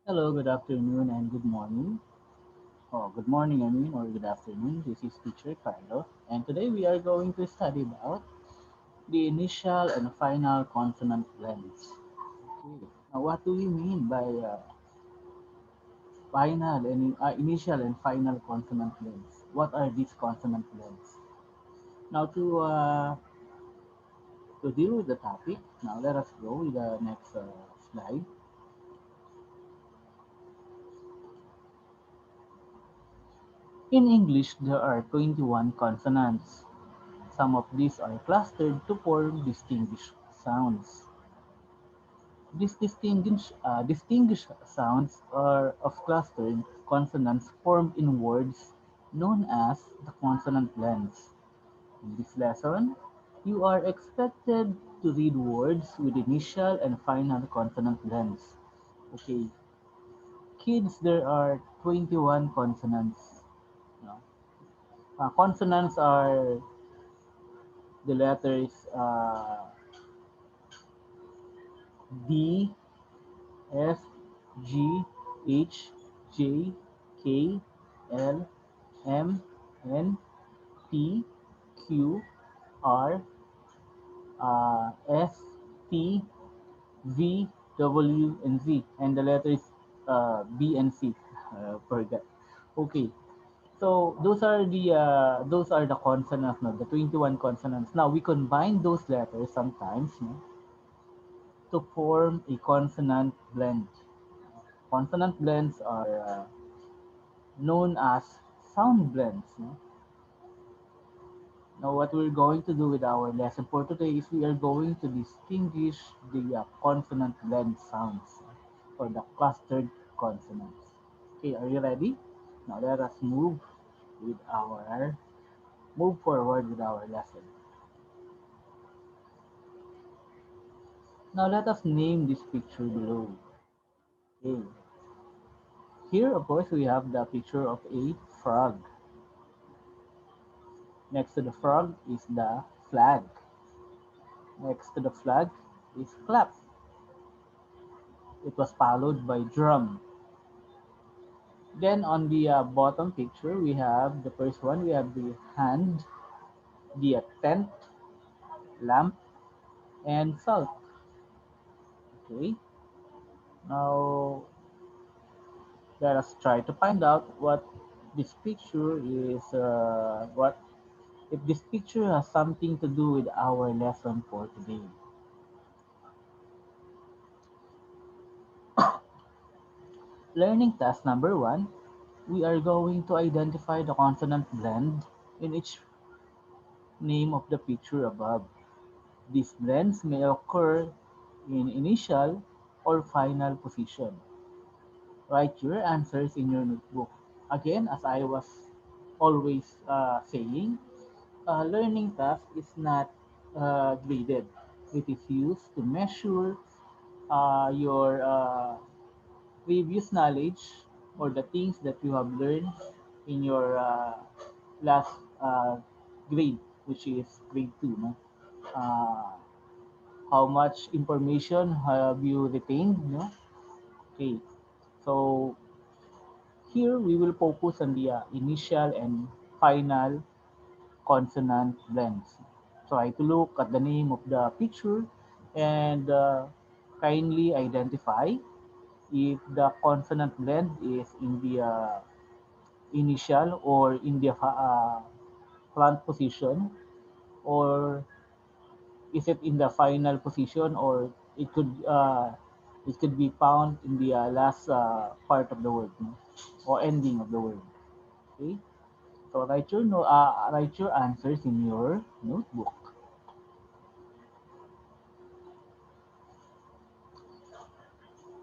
Hello, good afternoon, and good morning. Oh, good morning, or good afternoon. This is teacher Carlo, and today we are going to study about the initial and final consonant blends. Okay. Now, what do we mean by initial and final consonant blends? What are these consonant blends? Now, to deal with the topic, now let us go with the next slide. In English, there are 21 consonants. Some of these are clustered to form distinguished sounds. These distinguished sounds are of clustered consonants formed in words known as the consonant blends. In this lesson, you are expected to read words with initial and final consonant blends. Okay, kids, there are 21 consonants. No? Consonants are the letters D, F, G, H, J, K, L, M, N, P, Q, R, S, T, V, W, and Z, and the letters B and C. Forget. Okay, so those are the consonants, no, the 21 consonants. Now we combine those letters sometimes, no, to form a consonant blend. Consonant blends are known as sound blends. No? Now, what we're going to do with our lesson for today is we are going to distinguish the consonant blend sounds or the clustered consonants. Okay, are you ready? Now, let us move forward with our lesson. Now, let us name this picture below. Okay. Here, of course, we have the picture of a frog. Next to the frog is the flag. Next to the flag is clap. It was followed by drum. Then on the bottom picture, we have the first one. We have the hand, the tent, lamp, and salt. Okay. Now let us try to find out what this picture is. What if this picture has something to do with our lesson for today? Learning task number one. We are going to identify the consonant blend in each name of the picture above. These blends may occur in initial or final position. Write your answers in your notebook. Again, as I was always saying, learning task is not graded. It is used to measure your previous knowledge or the things that you have learned in your last grade, which is grade 2. No? Uh, how much information have you retained? No? Okay, so here we will focus on the initial and final consonant blends. Try to look at the name of the picture and kindly identify if the consonant blend is in the initial or in the front position, or is it in the final position, or it could be found in the last part of the word, no? Or ending of the word. Okay, so write your answers in your notebook.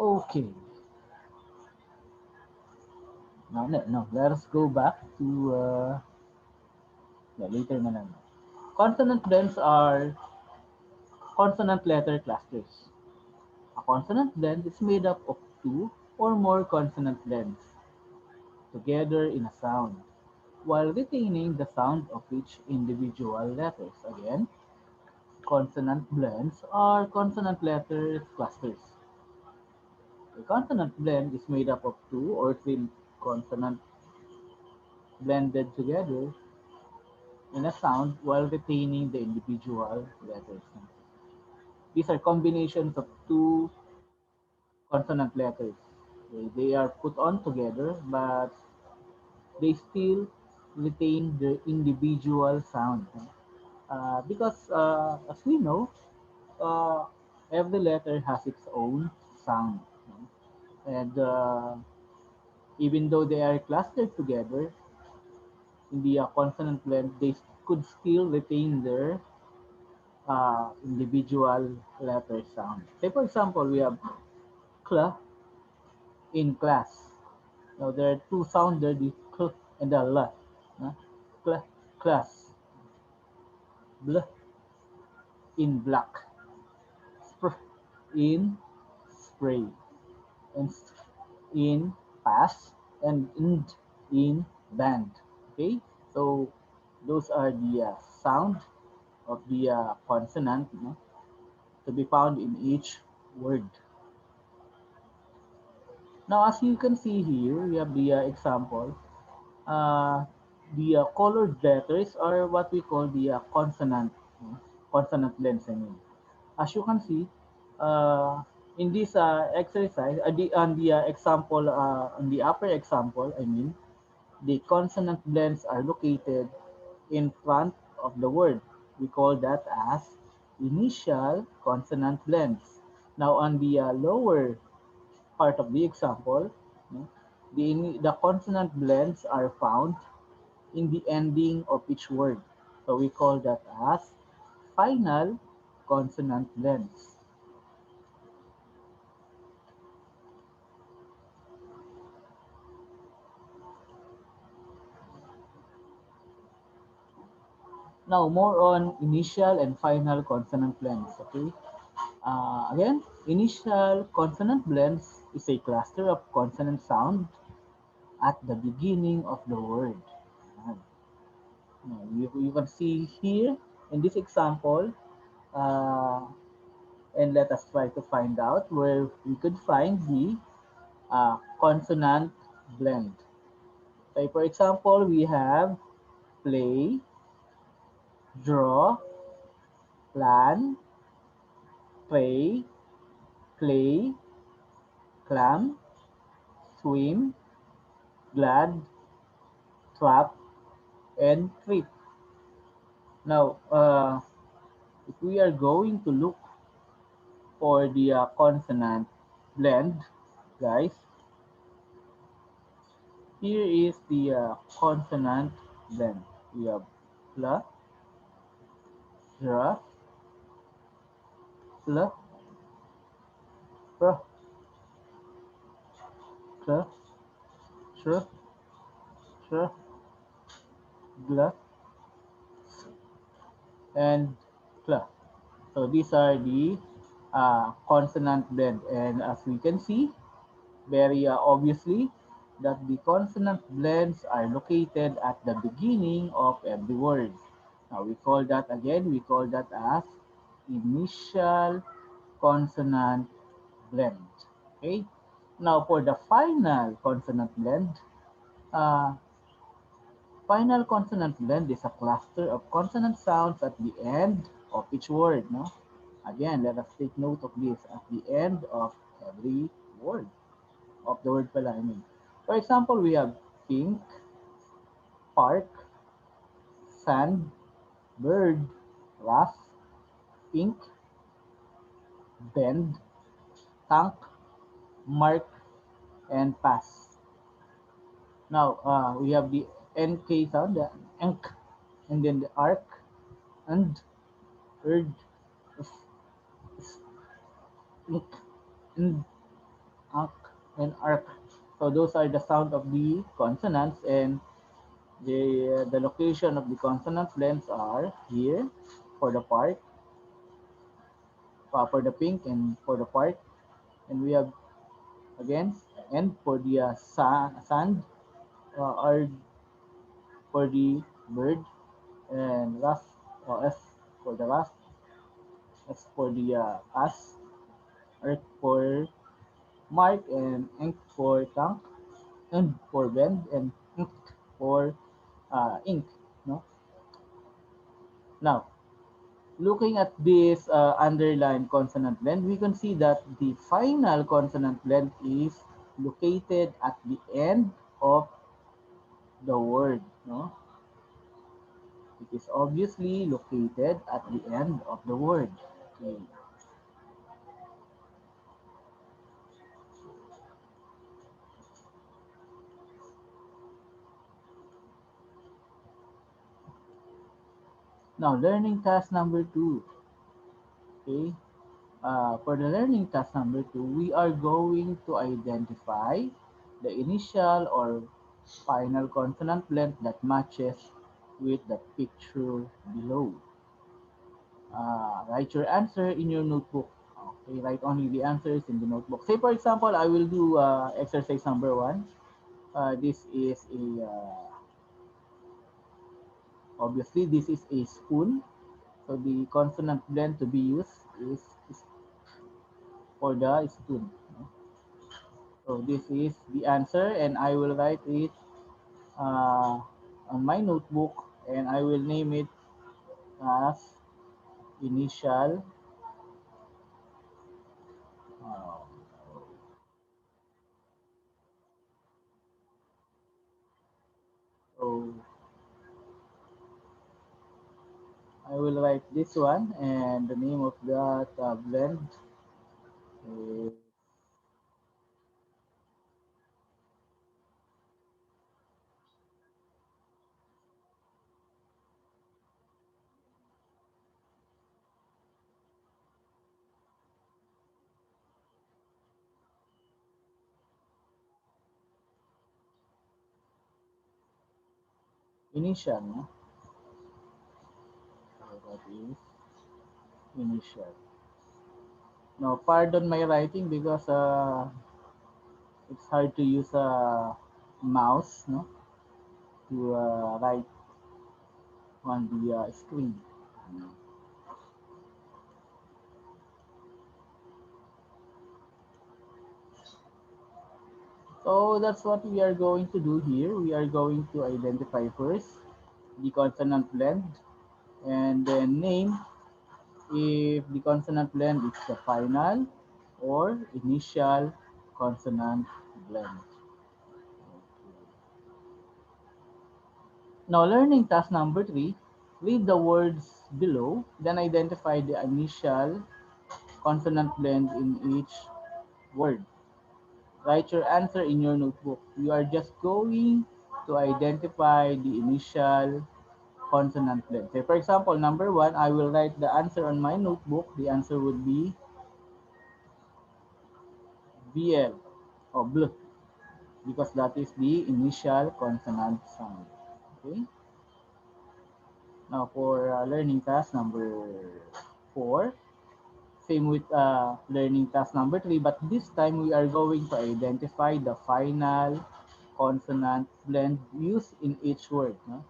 Okay, now let us go back to later na lang. Consonant blends are consonant letter clusters. A consonant blend is made up of two or more consonant blends together in a sound, while retaining the sound of each individual letters. Again, consonant blends are consonant letter clusters. A consonant blend is made up of two or three consonants blended together in a sound while retaining the individual letters. These are combinations of two consonant letters. They are put on together, but they still retain their individual sound. Because, as we know, uh, every letter has its own sound. And even though they are clustered together in the consonant blend, they could still retain their individual letter sound. Say, for example, we have cl in class. Now, there are two sounds there, the cl and the l. Uh, class, bl in black, spr in spray, and in pass, and nd in band. Okay, so those are the sound of the consonant, to be found in each word. Now, as you can see here, we have the example. Uh, the colored letters are what we call the consonant blends. I mean, as you can see, in this exercise, on the example, on the upper example, I mean, the consonant blends are located in front of the word. We call that as initial consonant blends. Now, on the lower part of the example, no, the consonant blends are found in the ending of each word. So we call that as final consonant blends. Now, more on initial and final consonant blends. Okay. Again, initial consonant blends is a cluster of consonant sound at the beginning of the word. Ayan. Now, you can see here in this example, uh, and let us try to find out where we could find the consonant blend. So, for example, we have play, draw, plan, pray, play, clam, swim, glad, trap, and trip. Now, if we are going to look for the consonant blend, guys, here is the consonant blend. We have pla, dra, pla, pra, tra, tra, tra, gla, and cla. So these are the consonant blend, and as we can see very obviously that the consonant blends are located at the beginning of every word. Now we call that again, we call that as initial consonant blend. Okay. Now for the final consonant blend, uh, final consonant blend is a cluster of consonant sounds at the end of each word. No, again, let us take note of this at the end of every word. Of the word pala, I mean. For example, we have pink, park, sand, bird, rough, ink, bend, tank, mark, and pass. Now, we have the NK sound, the enk, and then the arc, and, erd, s- ink, and, arc, and arc. So those are the sound of the consonants, and the location of the consonant blends are here for the park, for the pink, and for the part, and we have again and for the sand, or for the bird, and rust, or s for the rust, s for the us, earth for mark and ink for tank, and for bend, and ink for ink. No? Now, looking at this underlined consonant blend, we can see that the final consonant blend is located at the end of the word. No? It is obviously located at the end of the word. Okay. Now, learning task number two. Okay. For the learning task number two, we are going to identify the initial or final consonant blend that matches with the picture below. Write your answer in your notebook. Okay, write only the answers in the notebook. Say, for example, I will do exercise number one. This is a, obviously, this is a spoon. So the consonant blend to be used is for the spoon. So this is the answer, and I will write it uh, on my notebook, and I will name it as initial. Uh, so I will write this one, and the name of that blend is initial. No? So that is initial. Now, pardon my writing because it's hard to use a mouse, no, to write on the screen. So that's what we are going to do here. We are going to identify first the consonant blend and then name if the consonant blend is the final or initial consonant blend. Now, learning task number three, read the words below, then identify the initial consonant blend in each word. Write your answer in your notebook. You are just going to identify the initial consonant blend. Say, for example, number one, I will write the answer on my notebook. The answer would be BL or bl because that is the initial consonant sound. Okay. Now for learning task number four, same with learning task number three, but this time we are going to identify the final consonant blend used in each word. No?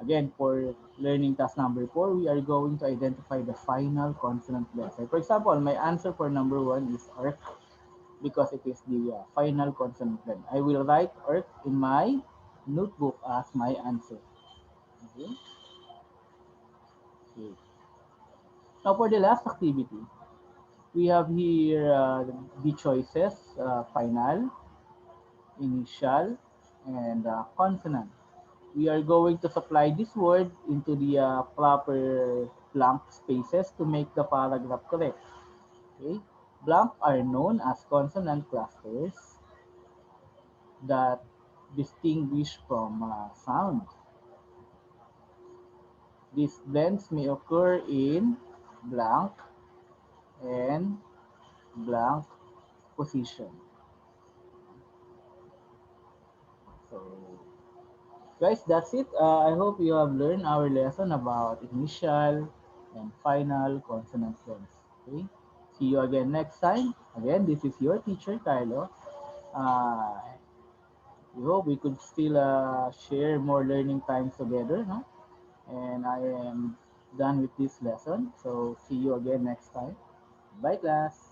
Again, for learning task number four, we are going to identify the final consonant blend. So for example, my answer for number one is ERK because it is the final consonant blend. I will write ERK in my notebook as my answer. Okay. Okay. Now for the last activity, we have here the choices, final, initial, and consonant. We are going to supply this word into the proper blank spaces to make the paragraph correct. Okay? Blank are known as consonant clusters that distinguish from sound. These blends may occur in blank and blank position. So, guys, that's it. I hope you have learned our lesson about initial and final consonant blends. Okay? See you again next time. Again, this is your teacher, Kylo. Uh, we hope we could still share more learning times together. Huh? And I am done with this lesson. So, see you again next time. Bye, class.